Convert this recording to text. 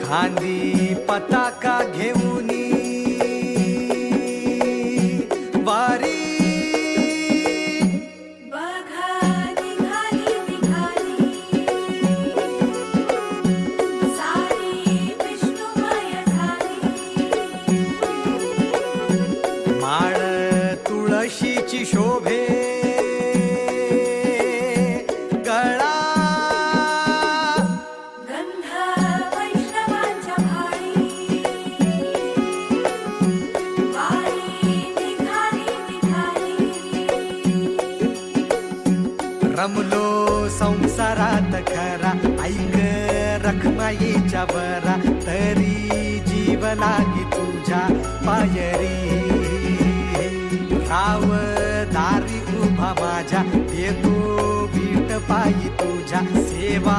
खांदी पताका घेऊनी वारी बघा निघाली निघाली सारी विष्णुमय झाली माळ तुळशीची शोभे गळा गंध वैष्णवांच्या भाळी वारी निघाली निघाली रमलो संसारात खरा ऐक रखमाईच्या बरा तरी जीव लागी तुझ्या पायरी राव दारी उभा माझ्या देतो बीट पायी तुझ्या सेवा